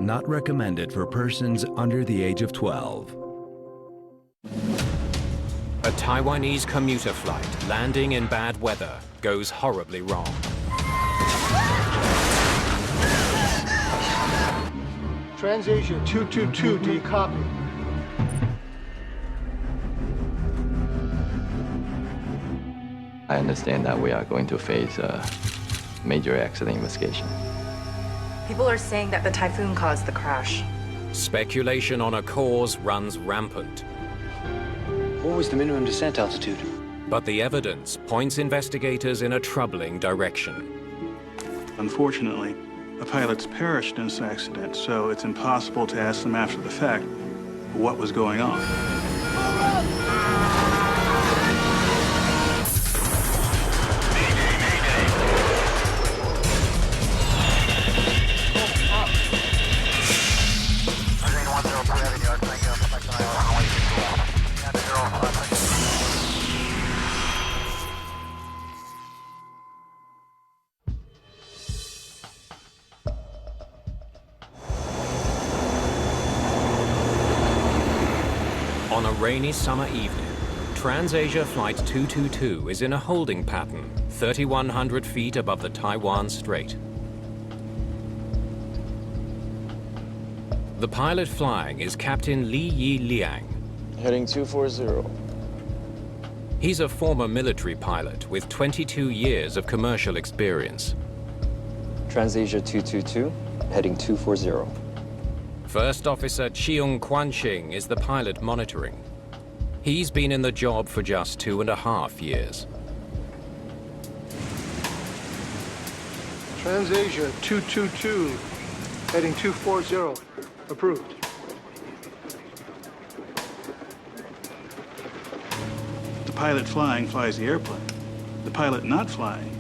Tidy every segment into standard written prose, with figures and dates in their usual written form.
not recommended for persons under the age of 12. A Taiwanese commuter flight landing in bad weather goes horribly wrong. TransAsia 222, do you copy? I understand that we are going to face a major accident investigation. People are saying that the typhoon caused the crash. Speculation on a cause runs rampant. What was the minimum descent altitude? But the evidence points investigators in a troubling direction. Unfortunately, the pilots perished in this accident, so it's impossible to ask them after the fact what was going on. On a rainy summer evening, TransAsia Flight 222 is in a holding pattern 3,100 feet above the Taiwan Strait. The pilot flying is Captain Li Yi Liang. Heading 240. He's a former military pilot with 22 years of commercial experience. TransAsia 222, heading 240. First Officer Cheung Kwanshing is the pilot monitoring. He's been in the job for just 2.5 years. TransAsia 222, heading 240. Approved. The pilot flying flies the airplane. The pilot not flying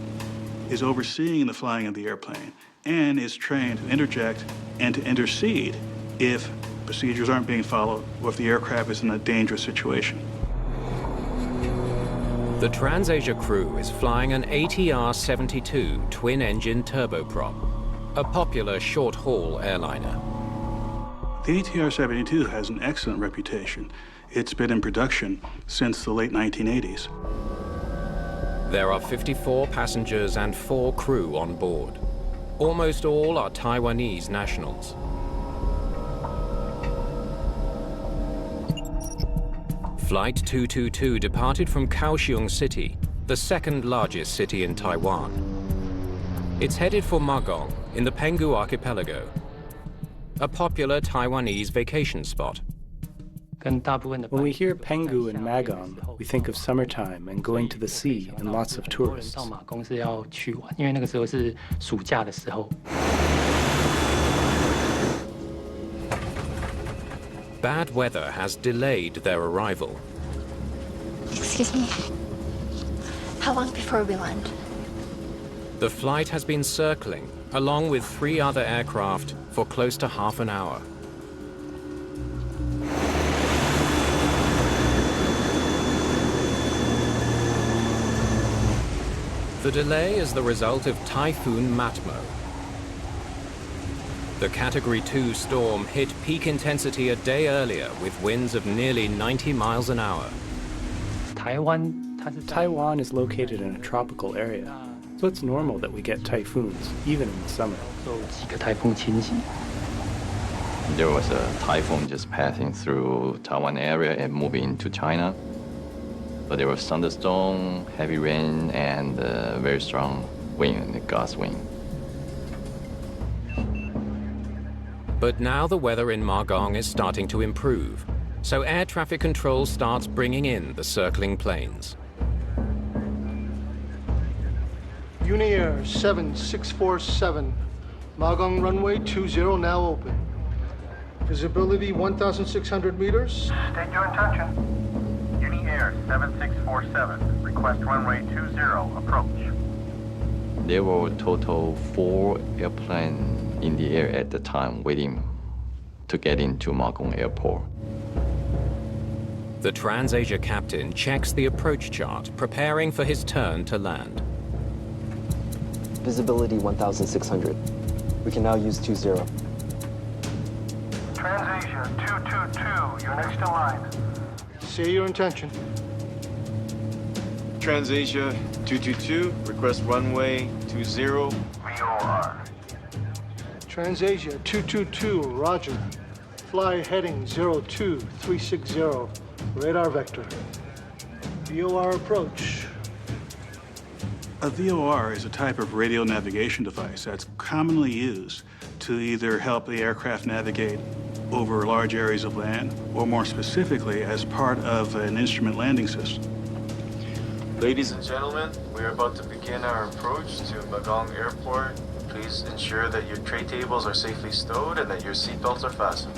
is overseeing the flying of the airplane and is trained to interject and to intercede if procedures aren't being followed or if the aircraft is in a dangerous situation. The TransAsia crew is flying an ATR-72 twin-engine turboprop, a popular short-haul airliner. The ATR-72 has an excellent reputation. It's been in production since the late 1980s. There are 54 passengers and 4 crew on board. Almost all are Taiwanese nationals. Flight 222 departed from Kaohsiung City, the second largest city in Taiwan. It's headed for Magong in the Penghu Archipelago, a popular Taiwanese vacation spot. When we hear Penghu and Magong, we think of summertime and going to the sea and lots of tourists. Bad weather has delayed their arrival. Excuse me. How long before we land? The flight has been circling, along with 3 other aircraft, for close to half an hour. The delay is the result of Typhoon Matmo. The Category 2 storm hit peak intensity a day earlier with winds of nearly 90 miles an hour. Taiwan is located in a tropical area, so it's normal that we get typhoons, even in the summer. There was a typhoon just passing through Taiwan area and moving to China. But there was thunderstorm, heavy rain, and very strong wind, gust wind. But now the weather in Magong is starting to improve, so air traffic control starts bringing in the circling planes. Uniair 7647, Magong runway 20 now open. Visibility 1,600 meters. State your intention. Uniair 7647, request runway 20, approach. There were total 4 airplanes in the air at the time waiting to get into Magong Airport. The TransAsia captain checks the approach chart, preparing for his turn to land. Visibility 1,600. We can now use 20. TransAsia 222, you're next in line. Say your intention. TransAsia 222, request runway 20. VOR. TransAsia 222, roger. Fly heading 02360, radar vector. VOR approach. A VOR is a type of radio navigation device that's commonly used to either help the aircraft navigate over large areas of land, or more specifically, as part of an instrument landing system. Ladies and gentlemen, we are about to begin our approach to Magong Airport. Please ensure that your tray tables are safely stowed and that your seatbelts are fastened.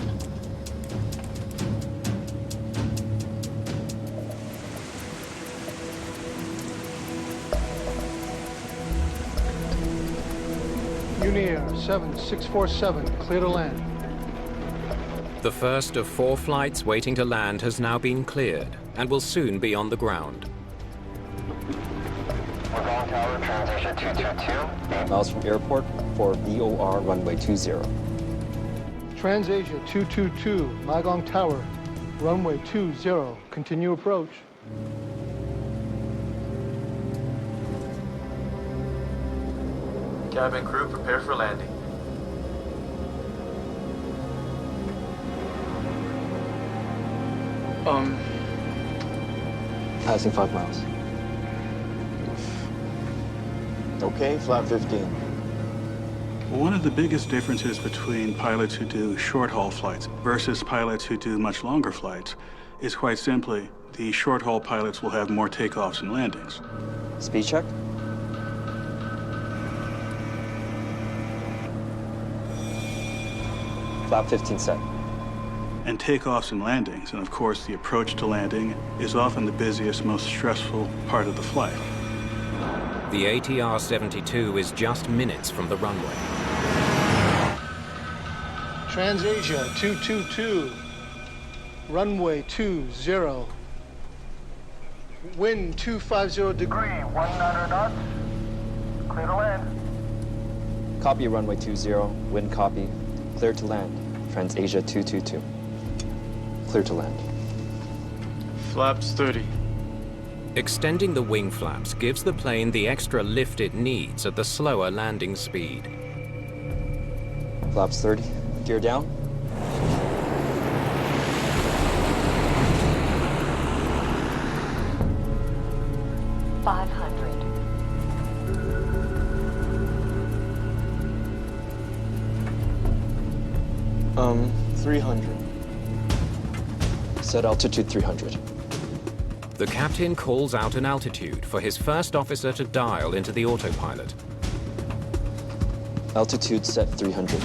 Uniair 7647, clear to land. The first of 4 flights waiting to land has now been cleared and will soon be on the ground. Magong Tower, TransAsia 222. 8 miles from airport for VOR runway 20. TransAsia 222, Magong Tower, runway 20, continue approach. Cabin crew, prepare for landing. Passing 5 miles. Okay, flat 15. One of the biggest differences between pilots who do short-haul flights versus pilots who do much longer flights is quite simply the short-haul pilots will have more takeoffs and landings. Speed check. Flap 15 set. And takeoffs and landings, and of course the approach to landing, is often the busiest, most stressful part of the flight. The ATR-72 is just minutes from the runway. TransAsia 222, runway 20. Wind 250 degree. 19 knots. Clear to land. Copy runway 20, wind copy. Clear to land. TransAsia 222. Clear to land. Flaps 30. Extending the wing flaps gives the plane the extra lift it needs at the slower landing speed. Flaps 30. Gear down. Um, 300. Set altitude 300. The captain calls out an altitude for his first officer to dial into the autopilot. Altitude set 300.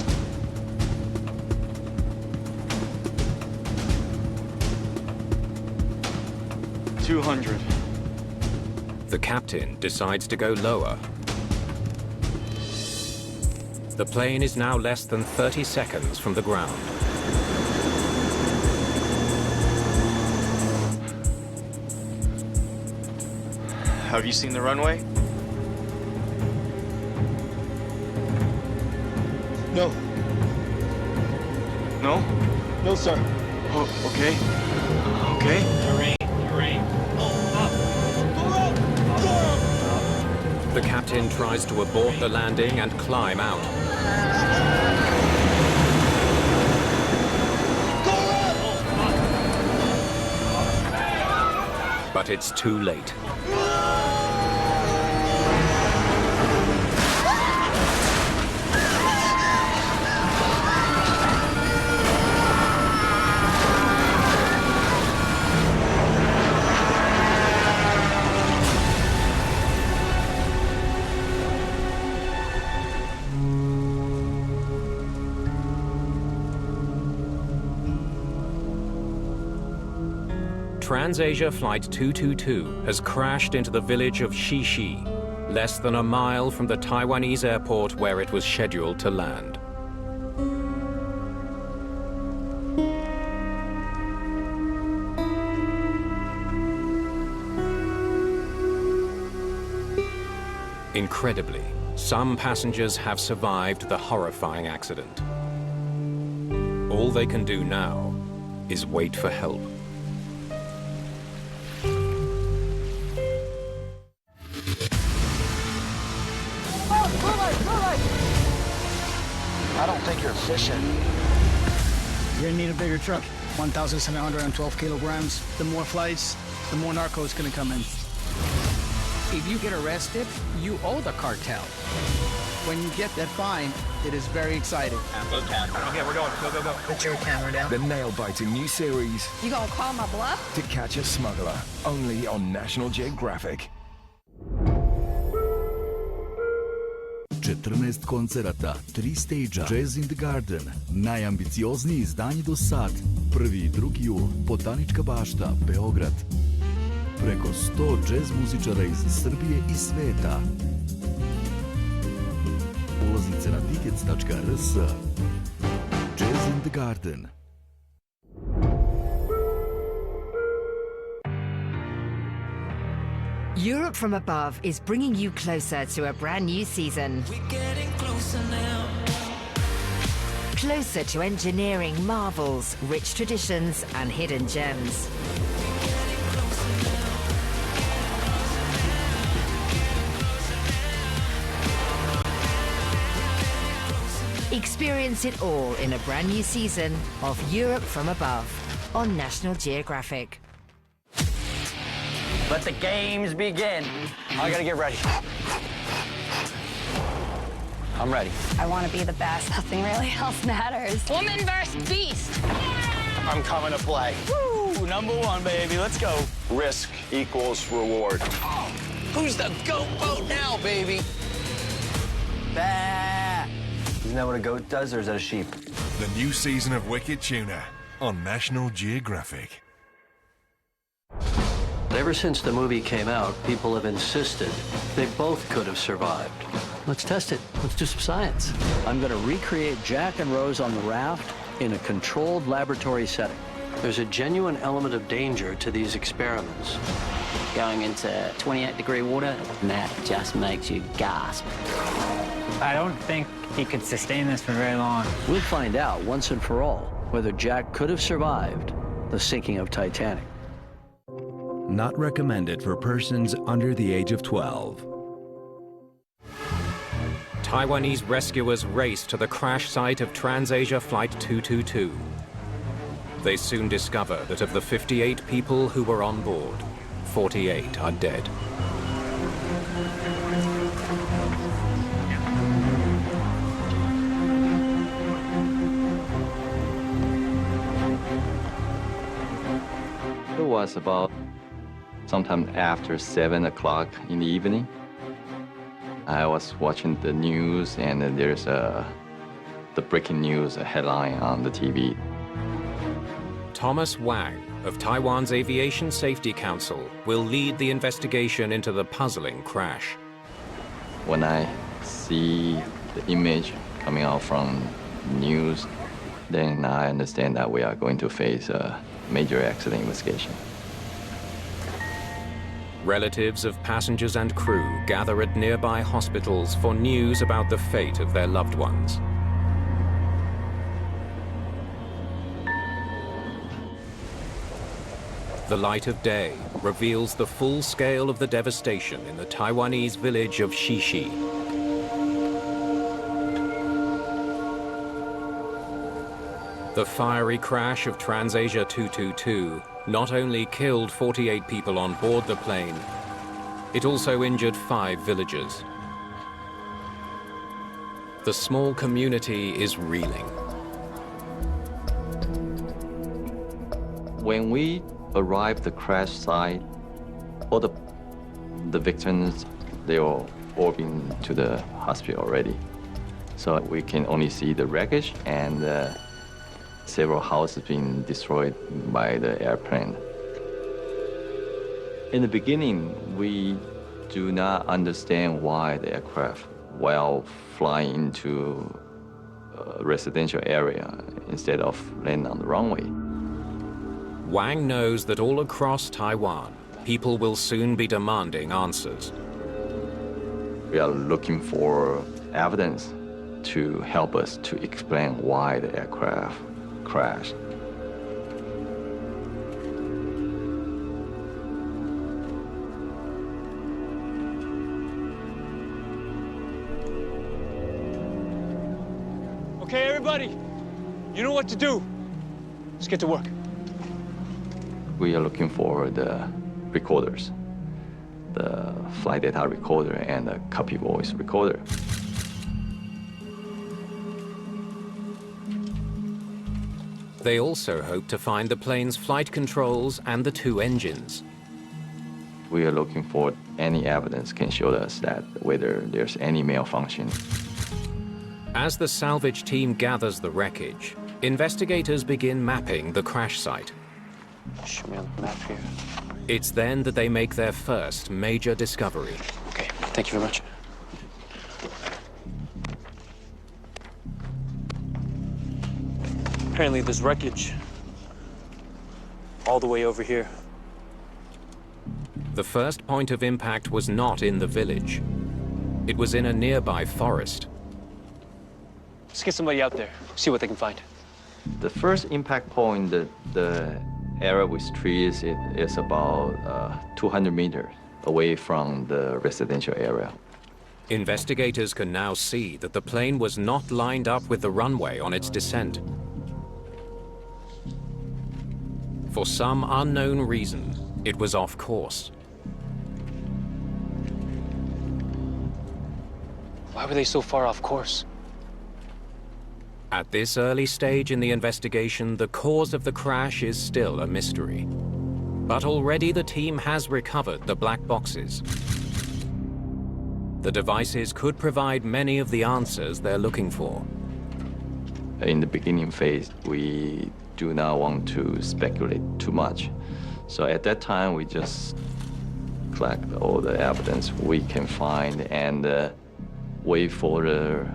$200. The captain decides to go lower. The plane is now less than 30 seconds from the ground. Have you seen the runway? No. No? No, sir. Oh, okay. Okay. The captain tries to abort the landing and climb out. But it's too late. TransAsia Flight 222 has crashed into the village of Shishi, less than a mile from the Taiwanese airport where it was scheduled to land. Incredibly, some passengers have survived the horrifying accident. All they can do now is wait for help. I don't think you're efficient. You're gonna need a bigger truck. 1,712 kilograms. The more flights, the more narco's gonna come in. If you get arrested, you owe the cartel. When you get that fine, it is very exciting. Okay, we're going. Go, go, go. Put your camera down. The nail-biting new series, You gonna call my bluff? To Catch a Smuggler, only on National Geographic. 14 koncerata, 3 stage-a, Jazz in the Garden, najambiciozniji izdanje do sad, 1. i 2. jul, Botanička bašta, Beograd. Preko 100 jazz muzičara iz Srbije i sveta. Ulaznice na tickets.rs. Jazz in the Garden. Europe from Above is bringing you closer to a brand new season. We're getting closer now. Closer to engineering marvels, rich traditions, and hidden gems. Experience it all in a brand new season of Europe from Above on National Geographic. Let the games begin. I gotta get ready. I'm ready. I want to be the best. Nothing really else matters. Woman versus beast. I'm coming to play. Woo! Number one, baby. Let's go. Risk equals reward. Oh, who's the goat boat now, baby? Bah! Isn't that what a goat does, or is that a sheep? The new season of Wicked Tuna on National Geographic. Ever since the movie came out, people have insisted they both could have survived. Let's test it. Let's do some science. I'm going to recreate Jack and Rose on the raft in a controlled laboratory setting. There's a genuine element of danger to these experiments. Going into 28-degree water, and that just makes you gasp. I don't think he could sustain this for very long. We'll find out once and for all whether Jack could have survived the sinking of Titanic. Not recommended for persons under the age of 12. Taiwanese rescuers race to the crash site of TransAsia Flight 222. They soon discover that of the 58 people who were on board, 48 are dead. It was about sometime after 7 o'clock in the evening. I was watching the news, and there's the breaking news headline on the TV. Thomas Wang of Taiwan's Aviation Safety Council will lead the investigation into the puzzling crash. When I see the image coming out from news, then I understand that we are going to face a major accident investigation. Relatives of passengers and crew gather at nearby hospitals for news about the fate of their loved ones. The light of day reveals the full scale of the devastation in the Taiwanese village of Shishi. The fiery crash of TransAsia 222 not only killed 48 people on board the plane, it also injured 5 villagers. The small community is reeling. When we arrived at the crash site, all the victims, they were all been to the hospital already. So we can only see the wreckage and several houses being destroyed by the airplane. In the beginning, we do not understand why the aircraft, while flying into a residential area instead of landing on the runway. Wang knows that all across Taiwan, people will soon be demanding answers. We are looking for evidence to help us to explain why the aircraft crash. Okay, everybody, you know what to do. Let's get to work. We are looking for the recorders, the flight data recorder and the copy voice recorder. They also hope to find the plane's flight controls and the 2 engines. We are looking for any evidence can show us that whether there's any malfunction. As the salvage team gathers the wreckage, investigators begin mapping the crash site. Show me on the map here. It's then that they make their first major discovery. Okay, thank you very much. Apparently there's wreckage all the way over here. The first point of impact was not in the village. It was in a nearby forest. Let's get somebody out there, see what they can find. The first impact point, the area with trees, it is about 200 meters away from the residential area. Investigators can now see that the plane was not lined up with the runway on its descent. For some unknown reason, it was off course. Why were they so far off course? At this early stage in the investigation, the cause of the crash is still a mystery. But already the team has recovered the black boxes. The devices could provide many of the answers they're looking for. In the beginning phase, we do not want to speculate too much. So at that time, we just collect all the evidence we can find and wait for the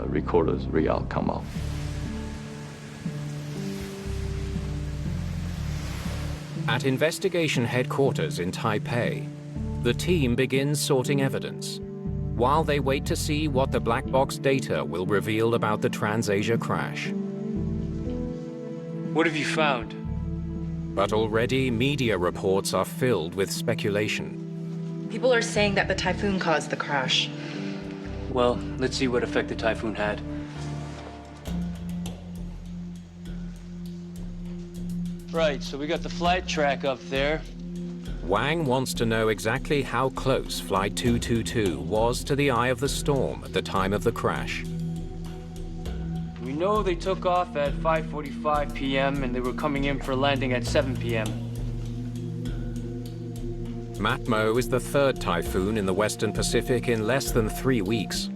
recorder's readout come out. At investigation headquarters in Taipei, the team begins sorting evidence, while they wait to see what the black box data will reveal about the Trans-Asia crash. What have you found? But already media reports are filled with speculation. People are saying that the typhoon caused the crash. Well, let's see what effect the typhoon had. Right, so we got the flight track up there. Wang wants to know exactly how close Flight 222 was to the eye of the storm at the time of the crash. We know they took off at 5:45 p.m. and they were coming in for landing at 7 p.m. Matmo is the 3rd typhoon in the Western Pacific in less than 3 weeks.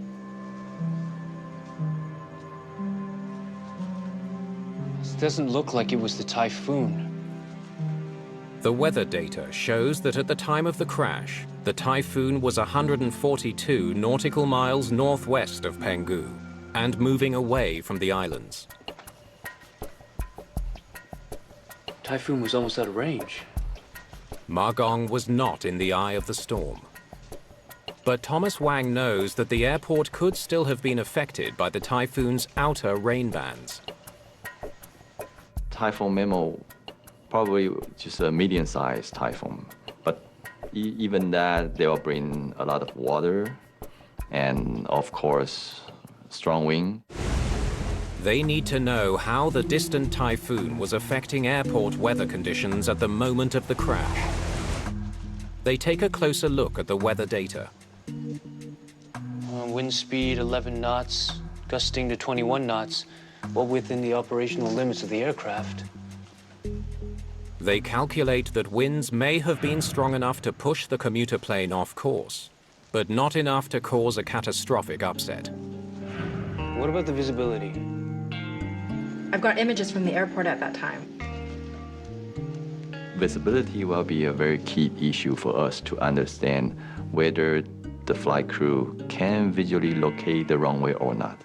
This doesn't look like it was the typhoon. The weather data shows that at the time of the crash, the typhoon was 142 nautical miles northwest of Penghu and moving away from the islands. Typhoon was almost out of range. Magong was not in the eye of the storm. But Thomas Wang knows that the airport could still have been affected by the typhoon's outer rain bands. Typhoon Memo, probably just a medium-sized typhoon, but even that, they will bring a lot of water and, of course, strong wind. They need to know how the distant typhoon was affecting airport weather conditions at the moment of the crash. They take a closer look at the weather data. Wind speed 11 knots, gusting to 21 knots, well within the operational limits of the aircraft. They calculate that winds may have been strong enough to push the commuter plane off course, but not enough to cause a catastrophic upset. What about the visibility? I've got images from the airport at that time. Visibility will be a very key issue for us to understand whether the flight crew can visually locate the runway or not.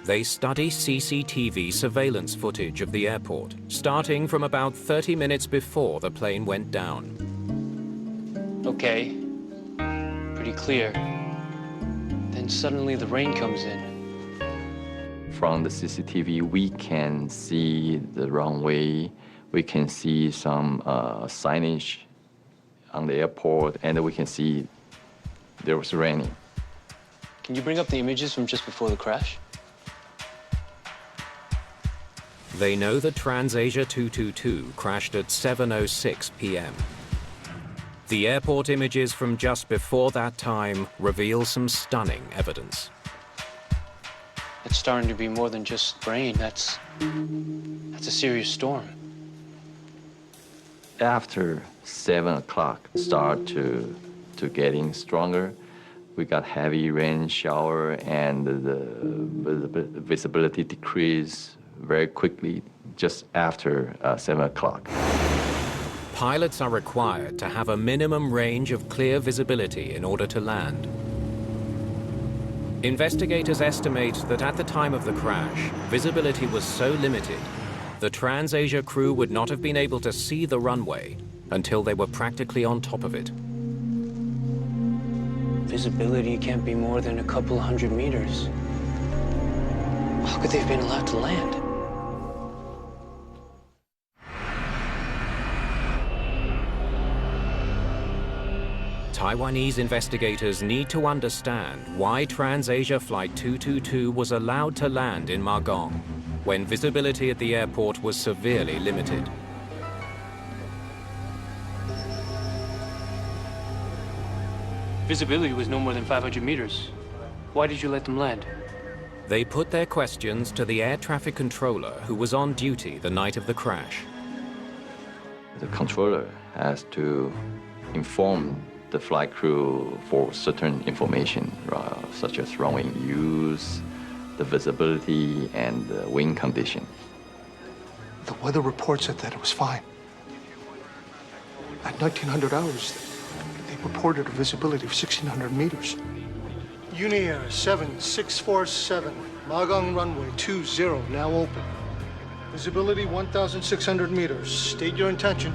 They study CCTV surveillance footage of the airport, starting from about 30 minutes before the plane went down. Okay, pretty clear. Then suddenly the rain comes in. from the CCTV, we can see the runway, we can see some signage on the airport, and we can see there was raining. Can you bring up the images from just before the crash? They know the TransAsia 222 crashed at 7:06 p.m. The airport images from just before that time reveal some stunning evidence. It's starting to be more than just rain. That's a serious storm. After 7 o'clock, start to getting stronger. We got heavy rain shower, and the visibility decreased very quickly just after 7 o'clock. Pilots are required to have a minimum range of clear visibility in order to land. Investigators estimate that at the time of the crash, visibility was so limited, the TransAsia crew would not have been able to see the runway until they were practically on top of it. Visibility can't be more than a couple hundred meters. How could they have been allowed to land? Taiwanese investigators need to understand why TransAsia Flight 222 was allowed to land in Magong when visibility at the airport was severely limited. Visibility was no more than 500 meters. Why did you let them land? They put their questions to the air traffic controller who was on duty the night of the crash. The controller has to inform the flight crew for certain information, such as runway use, the visibility, and the wind condition. The weather report said that it was fine. At 1900 hours, they reported a visibility of 1600 meters. Uniair 7647, Magong runway 20, now open. Visibility 1,600 meters. State your intention.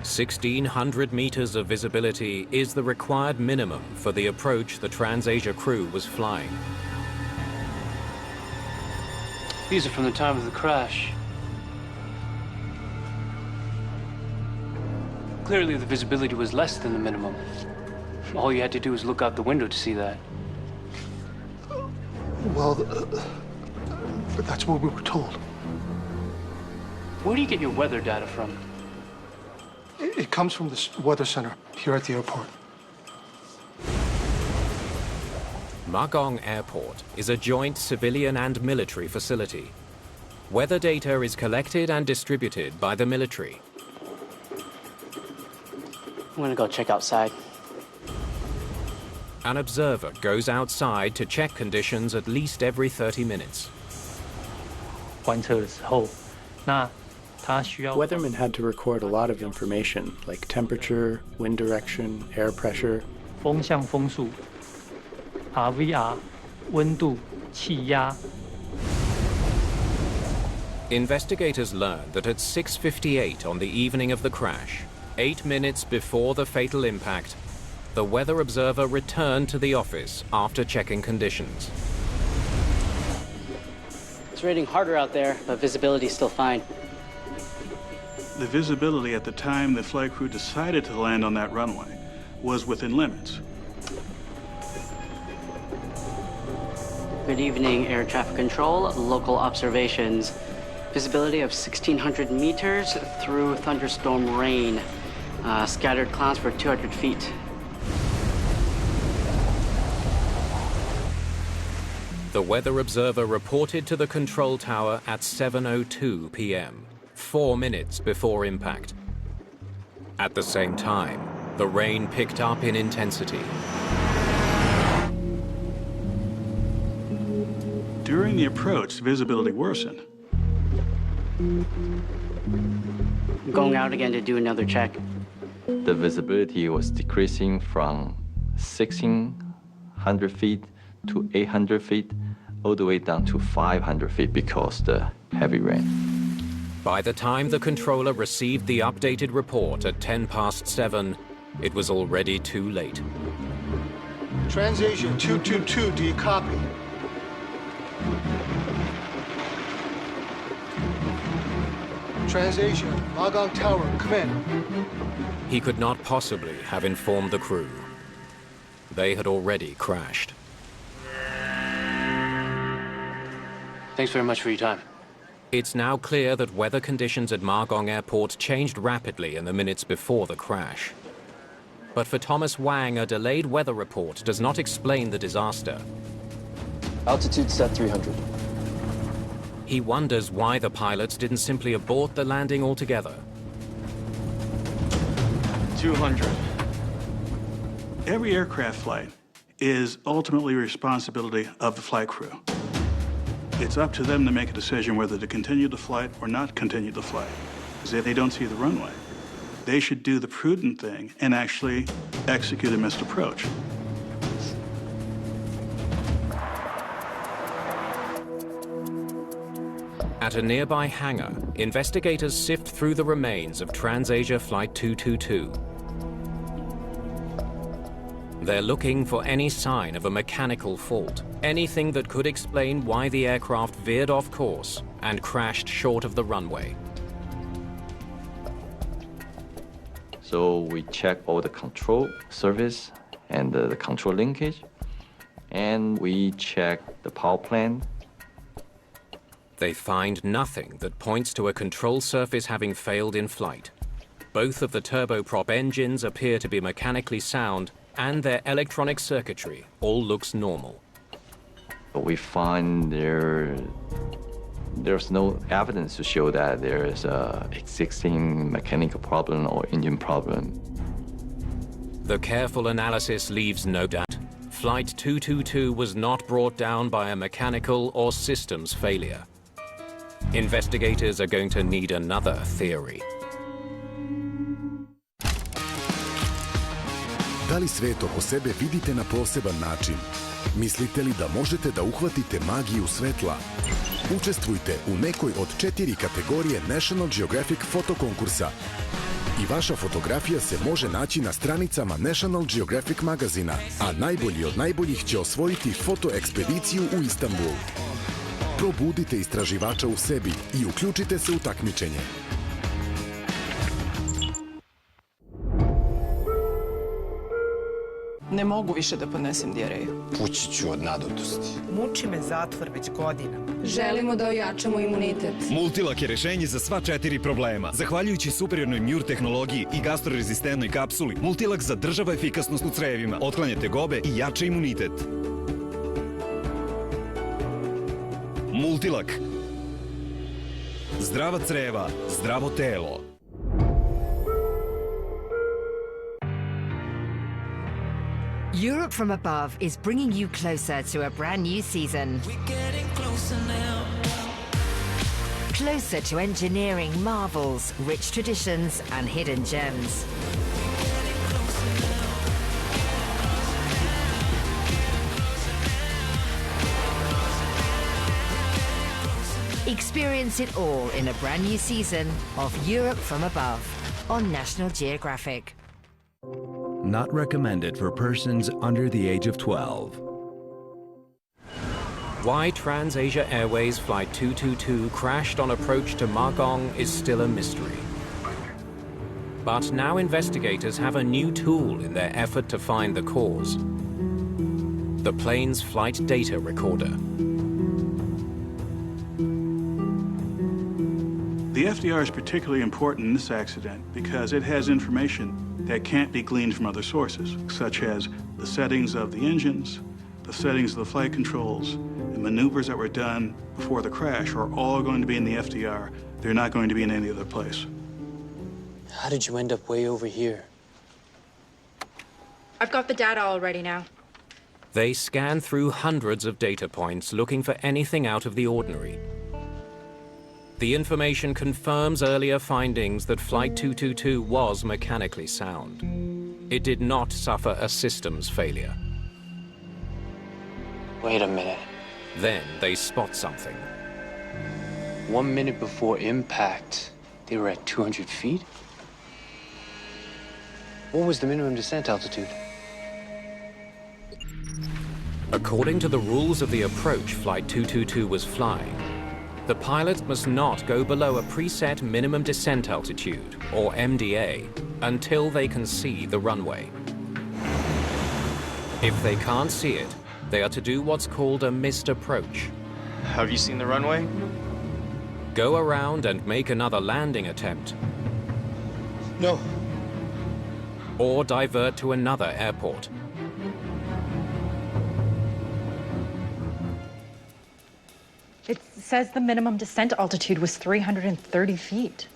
1,600 meters of visibility is the required minimum for the approach the TransAsia crew was flying. These are from the time of the crash. Clearly, the visibility was less than the minimum. All you had to do was look out the window to see that. Well, that's what we were told. Where do you get your weather data from? It comes from the weather center here at the airport. Magong Airport is a joint civilian and military facility. Weather data is collected and distributed by the military. I'm gonna go check outside. An observer goes outside to check conditions at least every 30 minutes. 观测的时候，那 Weathermen had to record a lot of information, like temperature, wind direction, air pressure. 风向风速、RVR、温度、气压。 Investigators learned that at 6:58 on the evening of the crash, 8 minutes before the fatal impact, the weather observer returned to the office after checking conditions. It's raining harder out there, but visibility's still fine. The visibility at the time the flight crew decided to land on that runway was within limits. Good evening, air traffic control, local observations. Visibility of 1,600 meters through thunderstorm rain. Scattered clouds for 200 feet. The weather observer reported to the control tower at 7:02 p.m., 4 minutes before impact. At the same time, the rain picked up in intensity. During the approach, visibility worsened. I'm going out again to do another check. The visibility was decreasing from 1,600 feet to 800 feet, all the way down to 500 feet because of the heavy rain. By the time the controller received the updated report at 7:10, it was already too late. TransAsia 222, do you copy? TransAsia, Magang Tower, come in. He could not possibly have informed the crew. They had already crashed. Thanks very much for your time. It's now clear that weather conditions at Magong Airport changed rapidly in the minutes before the crash. But for Thomas Wang, a delayed weather report does not explain the disaster. Altitude set 300. He wonders why the pilots didn't simply abort the landing altogether. 200. Every aircraft flight is ultimately responsibility of the flight crew. It's up to them to make a decision whether to continue the flight or not continue the flight. Because if they don't see the runway, they should do the prudent thing and actually execute a missed approach. At a nearby hangar, investigators sift through the remains of TransAsia Flight 222. They're looking for any sign of a mechanical fault, anything that could explain why the aircraft veered off course and crashed short of the runway. So we check all the control service and the control linkage, and we check the power plant. They find nothing that points to a control surface having failed in flight. Both of the turboprop engines appear to be mechanically sound, and their electronic circuitry all looks normal. We find there's no evidence to show that there is a existing mechanical problem or engine problem. The careful analysis leaves no doubt. Flight 222 was not brought down by a mechanical or systems failure. Investigators are going to need another theory. Da li svet oko sebe vidite na poseban način? Mislite li da možete da uhvatite magiju svetla? Učestvujte u nekoj od 4 kategorije National Geographic fotokonkursa. I vaša fotografija se može naći na stranicama National Geographic magazina, a najbolji od najboljih će osvojiti fotoekspediciju u Istanbul. Probudite istraživača u sebi i uključite se u takmičenje. Ne mogu više da podnesem dijareju. Pući ću od nadutosti. Muči me zatvor već godinama. Želimo da ojačamo imunitet. Multilak je rešenje za sva 4 problema. Zahvaljujući superiornoj MUR tehnologiji i gastrorezistentnoj kapsuli, Multilak zadržava efikasnost u crevima, otklanja tegobe i jača imunitet. Multilak. Zdrava creva, zdravo telo. Europe from Above is bringing you closer to a brand new season. We're getting closer now. Closer to engineering marvels, rich traditions, and hidden gems. Experience it all in a brand new season of Europe from Above on National Geographic. Not recommended for persons under the age of 12. Why TransAsia Airways Flight 222 crashed on approach to Magong is still a mystery. But now investigators have a new tool in their effort to find the cause: the plane's flight data recorder. The FDR is particularly important in this accident because it has information that can't be gleaned from other sources, such as the settings of the engines, the settings of the flight controls, the maneuvers that were done before the crash are all going to be in the FDR. They're not going to be in any other place. How did you end up way over here? I've got the data all ready now. They scan through hundreds of data points looking for anything out of the ordinary. The information confirms earlier findings that Flight 222 was mechanically sound. It did not suffer a systems failure. Wait a minute. Then they spot something. 1 minute before impact, they were at 200 feet? What was the minimum descent altitude? According to the rules of the approach Flight 222 was flying, the pilots must not go below a preset minimum descent altitude, or MDA, until they can see the runway. If they can't see it, they are to do what's called a missed approach. Have you seen the runway? Go around and make another landing attempt. No. Or divert to another airport. It says the minimum descent altitude was 330 feet.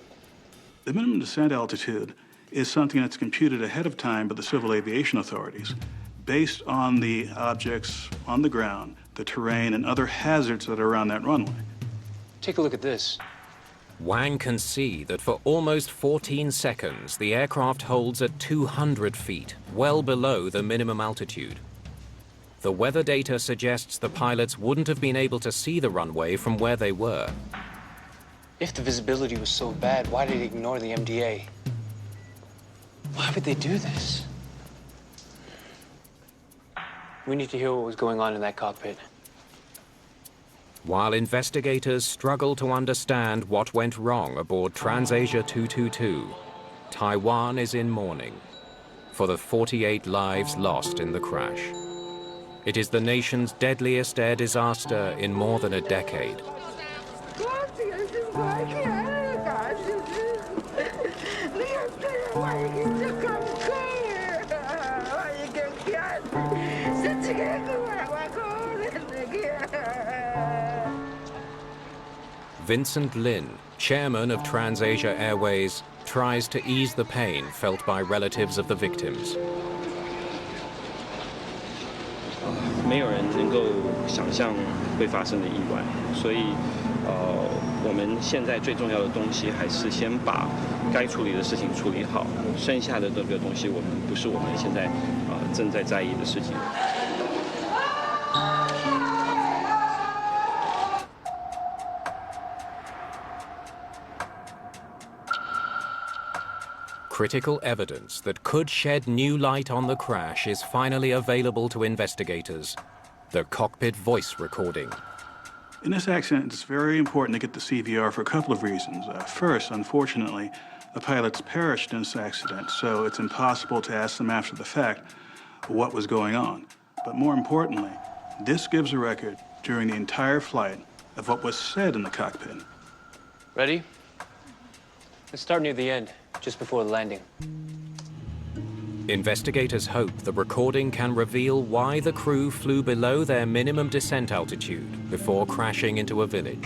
The minimum descent altitude is something that's computed ahead of time by the civil aviation authorities based on the objects on the ground, the terrain, and other hazards that are around that runway. Take a look at this. Wang can see that for almost 14 seconds, the aircraft holds at 200 feet, well below the minimum altitude. The weather data suggests the pilots wouldn't have been able to see the runway from where they were. If the visibility was so bad, why did they ignore the MDA? Why would they do this? We need to hear what was going on in that cockpit. While investigators struggle to understand what went wrong aboard TransAsia 222, Taiwan is in mourning for the 48 lives lost in the crash. It is the nation's deadliest air disaster in more than a decade. Vincent Lin, chairman of TransAsia Airways, tries to ease the pain felt by relatives of the victims. 没有人能够想象会发生的意外，所以我们现在最重要的东西还是先把该处理的事情处理好，剩下的这个东西不是我们现在正在在意的事情。 Critical evidence that could shed new light on the crash is finally available to investigators. The cockpit voice recording. In this accident, it's very important to get the CVR for a couple of reasons. First, unfortunately, the pilots perished in this accident, so it's impossible to ask them after the fact what was going on. But more importantly, this gives a record during the entire flight of what was said in the cockpit. Ready? Let's start near the end, just before the landing. Investigators hope the recording can reveal why the crew flew below their minimum descent altitude before crashing into a village.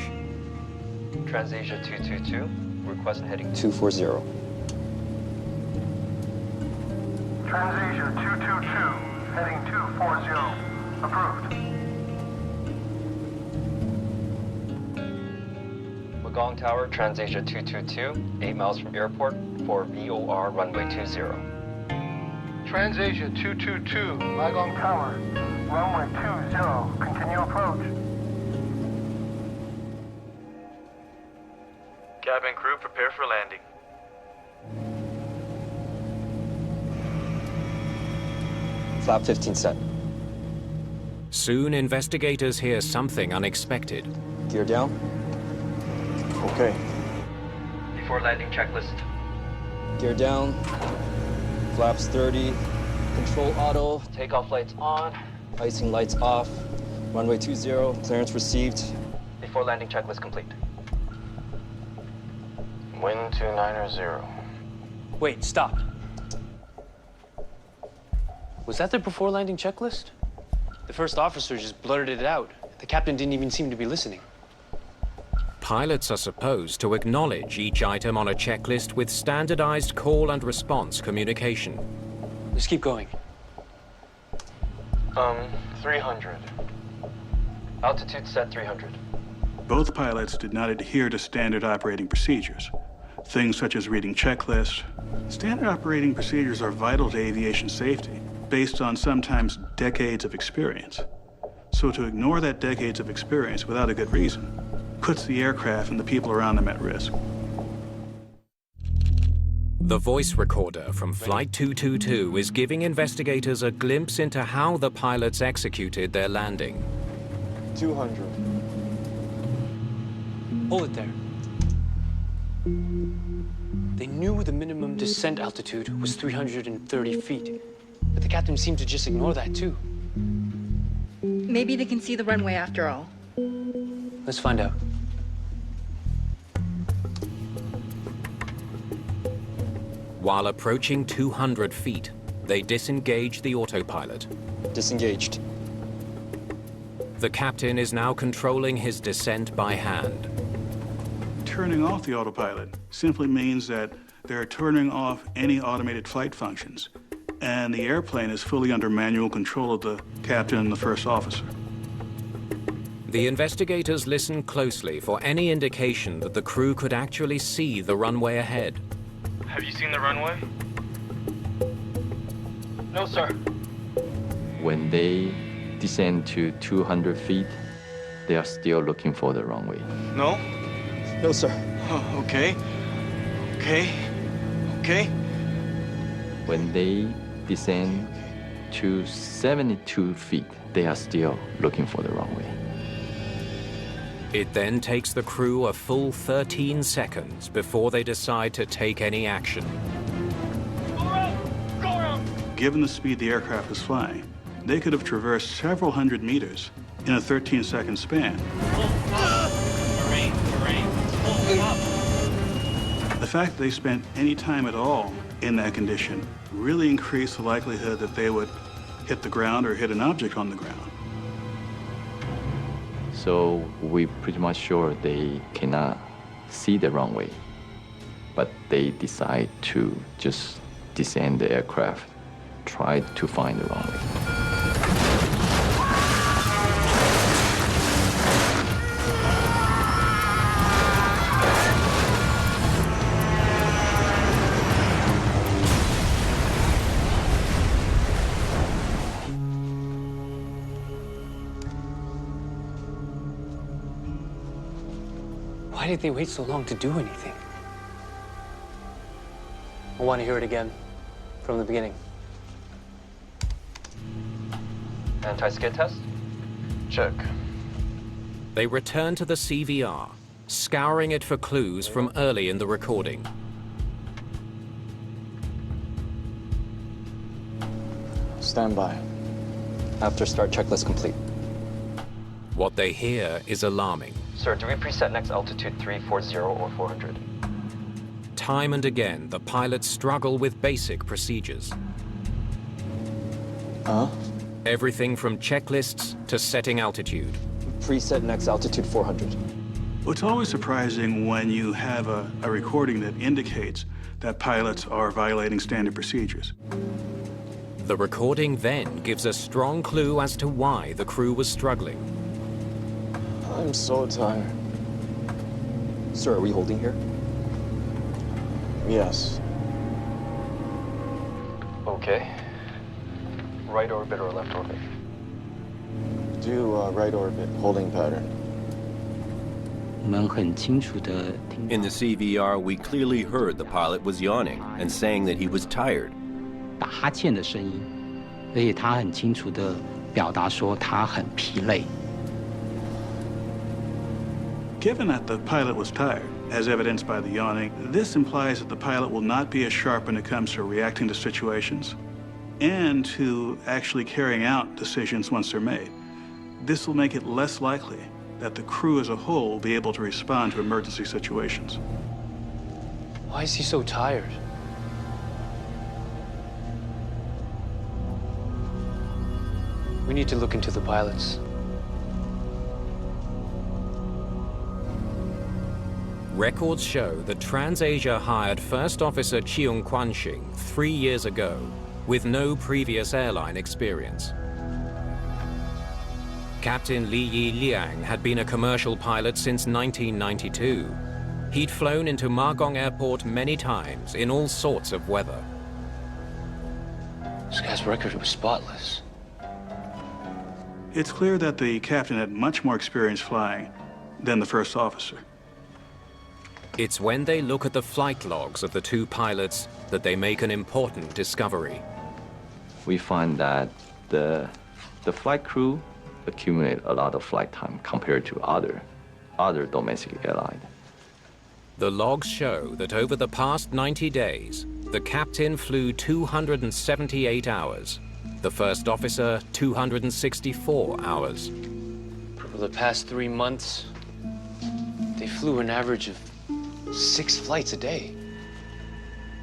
TransAsia 222, request heading 240. TransAsia 222, heading 240. Approved. Magong Tower, TransAsia 222, 8 miles from airport for VOR runway 20. TransAsia 222, Magong Tower, runway 20, continue approach. Cabin crew, prepare for landing. Flap 15 set. Soon, investigators hear something unexpected. Gear down. Okay. Before landing checklist. Gear down. Flaps 30. Control auto. Takeoff lights on. Icing lights off. Runway 20. Clearance received. Before landing checklist complete. Wind 290. Wait, stop. Was that the before landing checklist? The first officer just blurted it out. The captain didn't even seem to be listening. Pilots are supposed to acknowledge each item on a checklist with standardized call and response communication. Let's keep going. 300. Altitude set 300. Both pilots did not adhere to standard operating procedures. Things such as reading checklists. Standard operating procedures are vital to aviation safety, based on sometimes decades of experience. So to ignore that decades of experience without a good reason puts the aircraft and the people around them at risk. The voice recorder from Flight 222 is giving investigators a glimpse into how the pilots executed their landing. 200. Hold it there. They knew the minimum descent altitude was 330 feet, but the captain seemed to just ignore that too. Maybe they can see the runway after all. Let's find out. While approaching 200 feet, they disengage the autopilot. Disengaged. The captain is now controlling his descent by hand. Turning off the autopilot simply means that they're turning off any automated flight functions, and the airplane is fully under manual control of the captain and the first officer. The investigators listen closely for any indication that the crew could actually see the runway ahead. Have you seen the runway? No, sir. When they descend to 200 feet, they are still looking for the runway. No? No, sir. Oh, okay. Okay. When they descend to 72 feet, they are still looking for the runway. It then takes the crew a full 13 seconds before they decide to take any action. Given the speed the aircraft was flying, they could have traversed several hundred meters in a 13-second span. The fact that they spent any time at all in that condition really increased the likelihood that they would hit the ground or hit an object on the ground. So we're pretty much sure they cannot see the runway, but they decide to just descend the aircraft, try to find the runway. Why did they wait so long to do anything? I want to hear it again, from the beginning. Anti-skid test? Check. They return to the CVR, scouring it for clues from early in the recording. Stand by. After start checklist complete. What they hear is alarming. Sir, do we preset next altitude 340 or 400? Time and again, the pilots struggle with basic procedures. Everything from checklists to setting altitude. Preset next altitude 400. Well, it's always surprising when you have a recording that indicates that pilots are violating standard procedures. The recording then gives a strong clue as to why the crew was struggling. I'm so tired. Sir, are we holding here? Yes. Okay. Right orbit or left orbit? Do right orbit, holding pattern. In the CVR, we clearly heard the pilot was yawning and saying that he was tired. Given that the pilot was tired, as evidenced by the yawning, this implies that the pilot will not be as sharp when it comes to reacting to situations and to actually carrying out decisions once they're made. This will make it less likely that the crew as a whole will be able to respond to emergency situations. Why is he so tired? We need to look into the pilots. Records show that TransAsia hired First Officer Cheung Kwanshing 3 years ago with no previous airline experience. Captain Li Yi Liang had been a commercial pilot since 1992. He'd flown into Magong Airport many times in all sorts of weather. This guy's record was spotless. It's clear that the captain had much more experience flying than the first officer. It's when they look at the flight logs of the two pilots that they make an important discovery. We find that the flight crew accumulate a lot of flight time compared to other domestic airlines. The logs show that over the past 90 days, the captain flew 278 hours, the first officer 264 hours. For the past 3 months, they flew an average of 6 flights a day.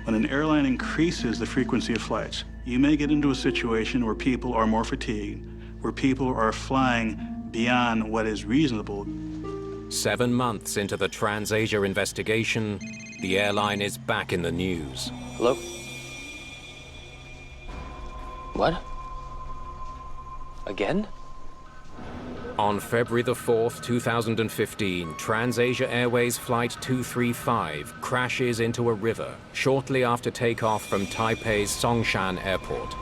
When an airline increases the frequency of flights, you may get into a situation where people are more fatigued, where people are flying beyond what is reasonable. 7 months into the Trans-Asia investigation, the airline is back in the news. Hello? What? Again? On February the 4th, 2015, Trans-Asia Airways Flight 235 crashes into a river shortly after takeoff from Taipei's Songshan Airport.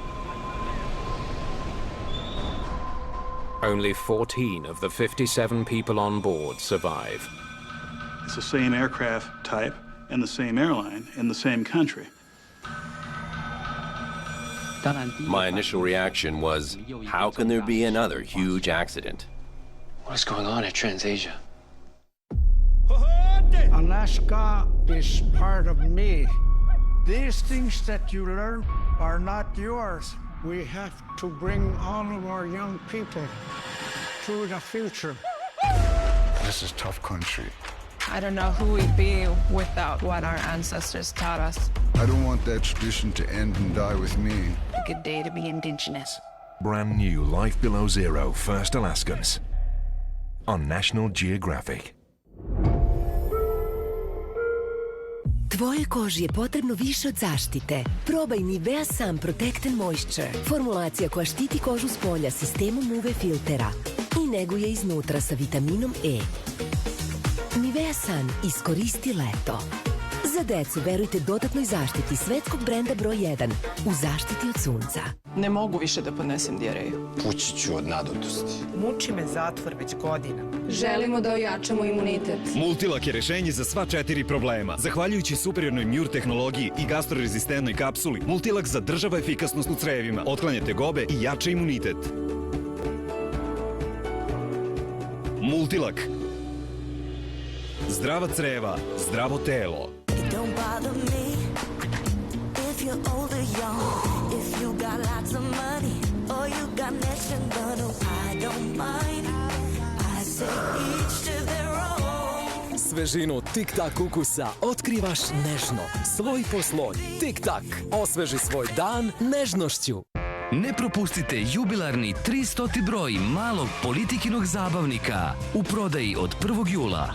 Only 14 of the 57 people on board survive. It's the same aircraft type and the same airline in the same country. My initial reaction was, how can there be another huge accident? What is going on at Trans-Asia? Alaska is part of me. These things that you learn are not yours. We have to bring all of our young people to the future. This is tough country. I don't know who we'd be without what our ancestors taught us. I don't want that tradition to end and die with me. A good day to be indigenous. Brand new Life Below Zero First Alaskans on National Geographic. Tvojoj koži je potrebno više od zaštite. Probaj Nivea Sun Protect and Moisture. Formulacija koja štiti kožu s polja sistemom UV filtera i neguje iznutra sa vitaminom E. Nivea Sun iskoristi leto. Za decu verujte dodatnoj zaštiti svetskog brenda broj 1 u zaštiti od sunca. Ne mogu više da podnesem dijareju. Pući ću od nadutosti. Muči me zatvor već godinama. Želimo da ojačamo imunitet. Multilak je rešenje za sva 4 problema. Zahvaljujući superiornoj MUR tehnologiji i gastrorezistentnoj kapsuli, Multilak zadržava efikasnost u crevima, otklanja tegobe i jača imunitet. Multilak. Zdrava creva, zdravo telo. Don't bother me if you're old or young, if you got lots of money or you got nothing but I don't mind. I say each to their own. Svežinu tik-tak ukusa otkrivaš nežno, sloj po sloj. Tik-tak, osveži svoj dan nežnošću. Ne propustite jubilarni 300. broj malog Politikinog zabavnika u prodaji od 1. jula.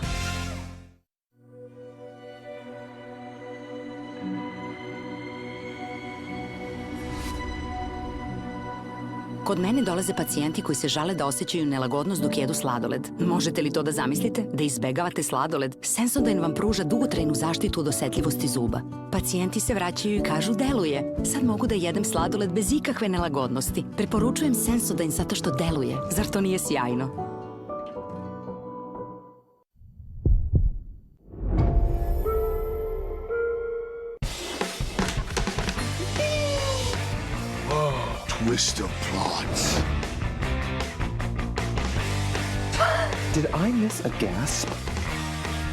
Kod mene dolaze pacijenti koji se žale da osjećaju nelagodnost dok jedu sladoled. Možete li to da zamislite? Da izbegavate sladoled? Sensodyne vam pruža dugotrajnu zaštitu od osetljivosti zuba. Pacijenti se vraćaju i kažu deluje. Sad mogu da jedem sladoled bez ikakve nelagodnosti. Preporučujem Sensodyne zato što deluje. Zar to nije sjajno? Twist of plots. Did I miss a gasp?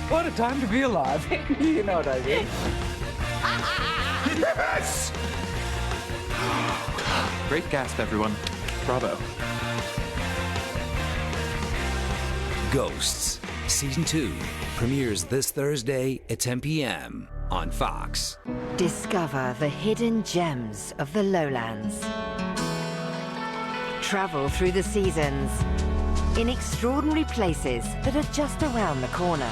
What a time to be alive. You know what I mean. Yes! Great gasp, everyone. Bravo. Ghosts, Season 2, premieres this Thursday at 10 p.m. on Fox. Discover the hidden gems of the lowlands. Travel through the seasons in extraordinary places that are just around the corner.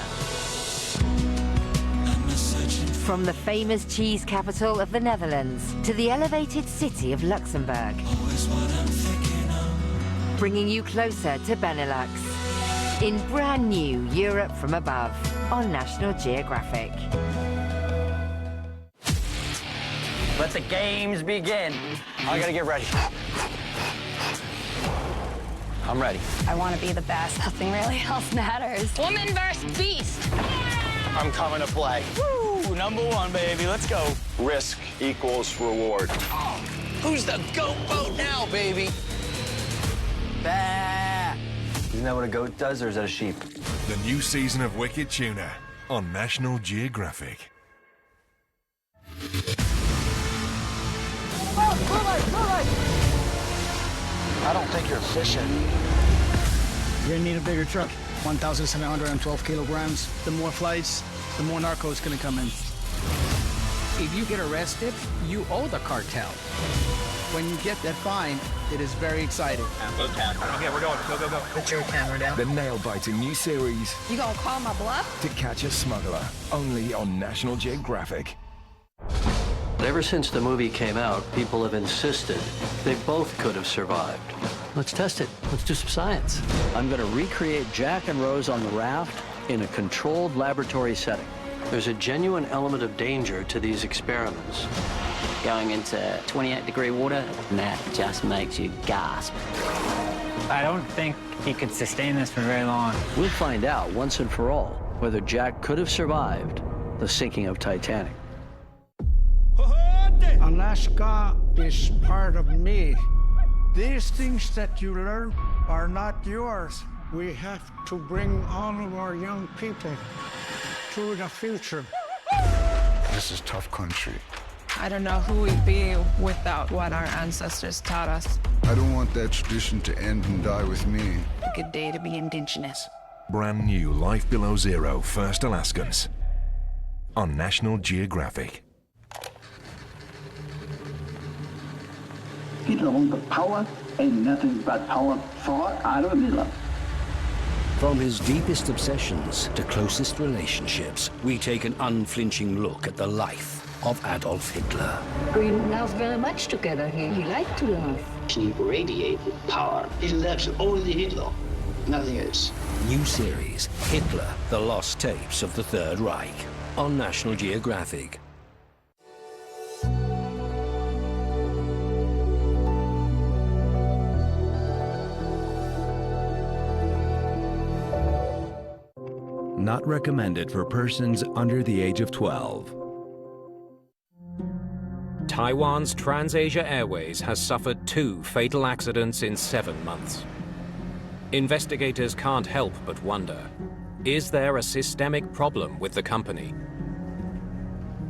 From the famous cheese capital of the Netherlands to the elevated city of Luxembourg, bringing you closer to Benelux in brand new Europe from Above on National Geographic. Let the games begin. I gotta get ready. I'm ready. I want to be the best. Nothing really else matters. Woman versus beast. I'm coming to play. Woo! Number one, baby. Let's go. Risk equals reward. Who's the goat boat now, baby? Bah! Isn't that what a goat does, or is that a sheep? The new season of Wicked Tuna on National Geographic. I don't think you're fishing. You're gonna need a bigger truck. 1,712 kilograms. The more flights, the more narcos gonna come in. If you get arrested, you owe the cartel. When you get that fine, it is very exciting. Okay, we're going. Go, go, go. Put your camera down. The nail-biting new series, You gonna call my bluff? To Catch a Smuggler, only on National Geographic. Ever since the movie came out, people have insisted they both could have survived. Let's test it. Let's do some science. I'm going to recreate Jack and Rose on the raft in a controlled laboratory setting. There's a genuine element of danger to these experiments. Going into 28-degree water, that just makes you gasp. I don't think he could sustain this for very long. We'll find out once and for all whether Jack could have survived the sinking of Titanic. Alaska is part of me. These things that you learn are not yours. We have to bring all of our young people to the future. This is tough country. I don't know who we'd be without what our ancestors taught us. I don't want that tradition to end and die with me. A good day to be indigenous. Brand new Life Below Zero First Alaskans on National Geographic. Hitler wanted power and nothing but power for Adolf Hitler. From his deepest obsessions to closest relationships, we take an unflinching look at the life of Adolf Hitler. We laughed very much together. He liked to laugh. He radiated power. He loves only Hitler, nothing else. New series, Hitler, The Lost Tapes of the Third Reich, on National Geographic. Not recommended for persons under the age of 12. Taiwan's TransAsia Airways has suffered 2 fatal accidents in 7 months. Investigators can't help but wonder, is there a systemic problem with the company?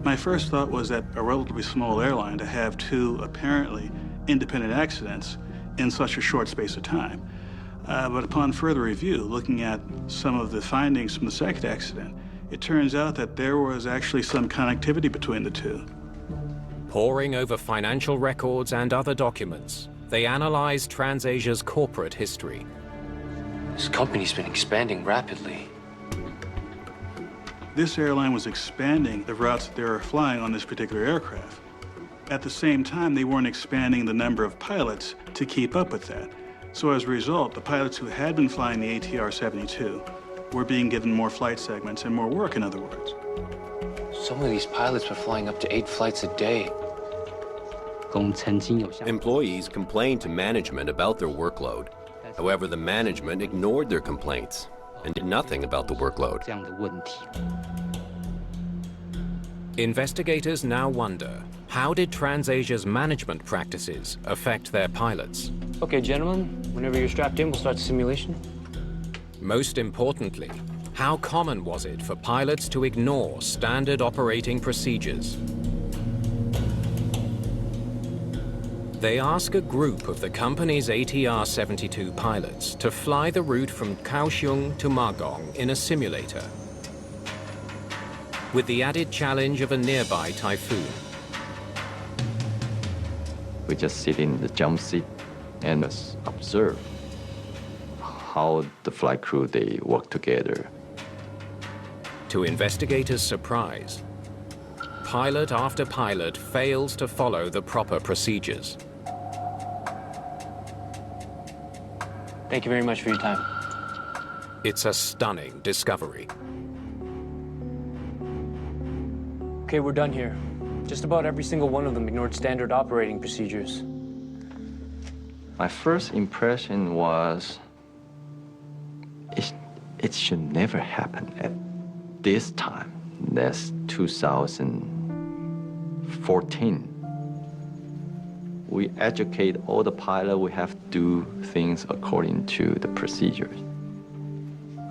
My first thought was that a relatively small airline to have 2 apparently independent accidents in such a short space of time. But upon further review, looking at some of the findings from the second accident, it turns out that there was actually some connectivity between the 2. Poring over financial records and other documents, they analyzed TransAsia's corporate history. This company's been expanding rapidly. This airline was expanding the routes that they were flying on this particular aircraft. At the same time, they weren't expanding the number of pilots to keep up with that. So as a result, the pilots who had been flying the ATR-72 were being given more flight segments and more work, in other words. Some of these pilots were flying up to 8 flights a day. Employees complained to management about their workload. However, the management ignored their complaints and did nothing about the workload. Investigators now wonder, how did TransAsia's management practices affect their pilots? Okay, gentlemen, whenever you're strapped in, we'll start the simulation. Most importantly, how common was it for pilots to ignore standard operating procedures? They ask a group of the company's ATR-72 pilots to fly the route from Kaohsiung to Magong in a simulator, with the added challenge of a nearby typhoon. We just sit in the jump seat and observe how the flight crew, they work together. To investigators' surprise, pilot after pilot fails to follow the proper procedures. Thank you very much for your time. It's a stunning discovery. Okay, we're done here. Just about every single one of them ignored standard operating procedures. My first impression was it should never happen this time, that's 2014, we educate all the pilots, we have to do things according to the procedures.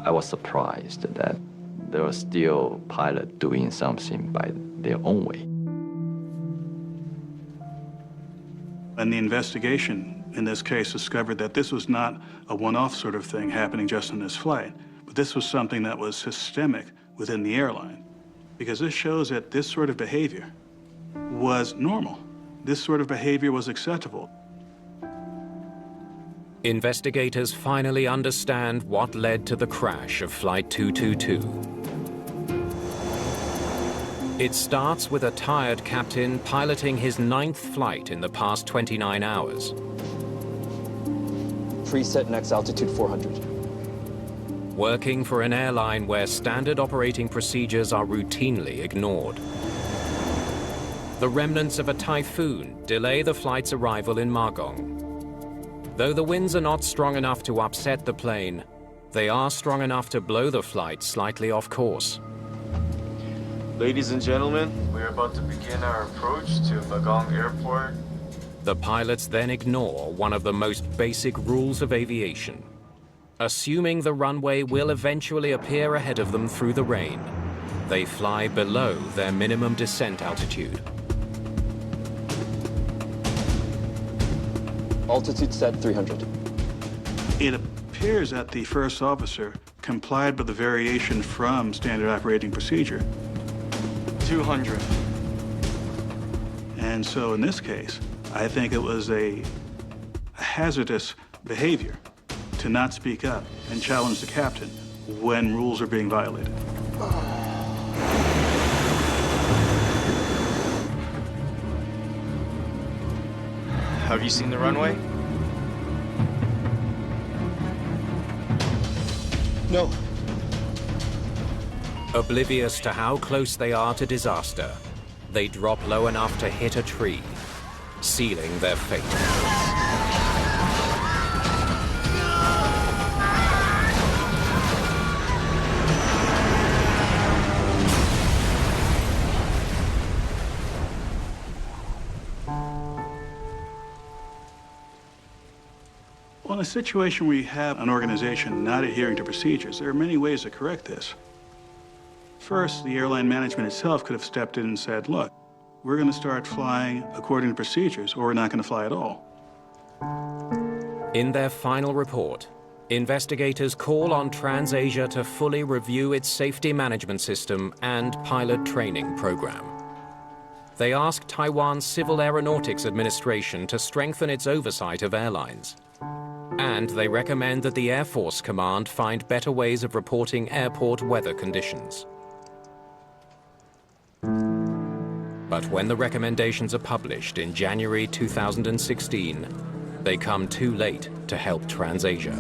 I was surprised that there were still pilots doing something by their own way. And the investigation in this case discovered that this was not a one-off sort of thing happening just on this flight, but this was something that was systemic within the airline, because this shows that this sort of behavior was normal. This sort of behavior was acceptable. Investigators finally understand what led to the crash of Flight 222. It starts with a tired captain piloting his 9th flight in the past 29 hours. Preset next altitude 400. Working for an airline where standard operating procedures are routinely ignored. The remnants of a typhoon delay the flight's arrival in Magong. Though the winds are not strong enough to upset the plane, they are strong enough to blow the flight slightly off course. Ladies and gentlemen, we're about to begin our approach to Magong Airport. The pilots then ignore one of the most basic rules of aviation. Assuming the runway will eventually appear ahead of them through the rain, they fly below their minimum descent altitude. Altitude set 300. It appears that the first officer complied with the variation from standard operating procedure. 200. And so in this case, I think it was a hazardous behavior to not speak up and challenge the captain when rules are being violated. Have you seen the runway? No. Oblivious to how close they are to disaster, they drop low enough to hit a tree, sealing their fate. Well, in a situation where you have an organization not adhering to procedures, there are many ways to correct this. First, the airline management itself could have stepped in and said, look, we're going to start flying according to procedures, or we're not going to fly at all. In their final report, investigators call on TransAsia to fully review its safety management system and pilot training program. They ask Taiwan's Civil Aeronautics Administration to strengthen its oversight of airlines. And they recommend that the Air Force Command find better ways of reporting airport weather conditions. But when the recommendations are published in January 2016, they come too late to help TransAsia.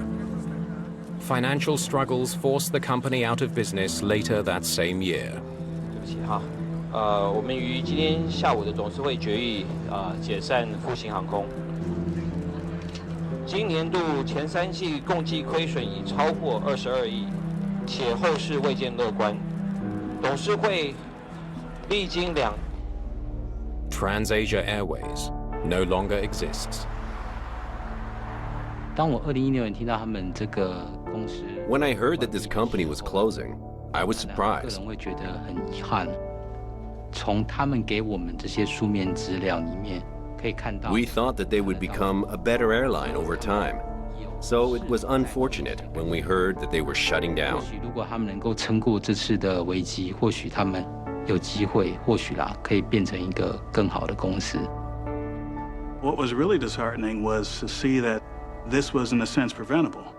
Financial struggles force the company out of business later that same year. 我们于今天下午的董事会决议解散复兴航空。今年度前3季共计亏损已超过22亿，且后市未见乐观。董事会历经TransAsia Airways no longer exists. 当我2016年听到他们这个公司 When I heard that this company was closing, I was 个 surprised. 人会觉得很遗憾。从他们给我们这些书面资料里面可以看到 We thought that they would become a better airline over time. So it was unfortunate when we heard that they were shutting down. 如果他们能够撑过这次的危机，或许他们有机会，或许啦，可以变成一个更好的公司。What was really disheartening was to see that this was, in a sense, preventable.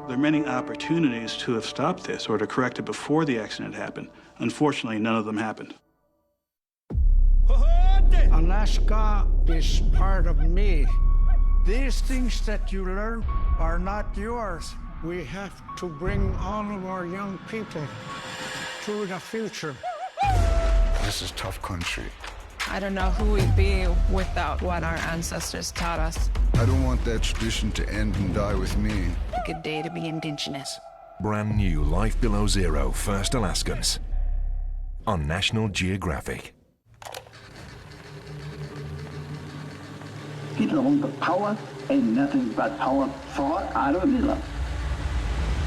There are many opportunities to have stopped this or to correct it before the accident happened. Unfortunately, none of them happened. Alaska is part of me. These things that you learn are not yours. We have to bring all of our young people to the future. This is tough country. I don't know who we'd be without what our ancestors taught us. I don't want that tradition to end and die with me. A good day to be indigenous. brand new Life Below Zero First Alaskans on National Geographic. Hitler wanted power and nothing but power for Adolf Hitler.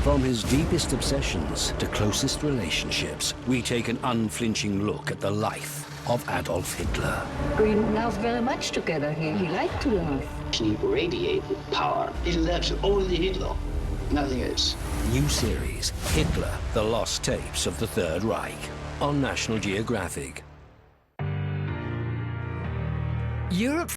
From his deepest obsessions to closest relationships, we take an unflinching look at the life of Adolf Hitler. We laughed very much together. He liked to laugh. He radiated power. He loves only Hitler, nothing else. New series, Hitler, The Lost Tapes of the Third Reich, on National Geographic. Europe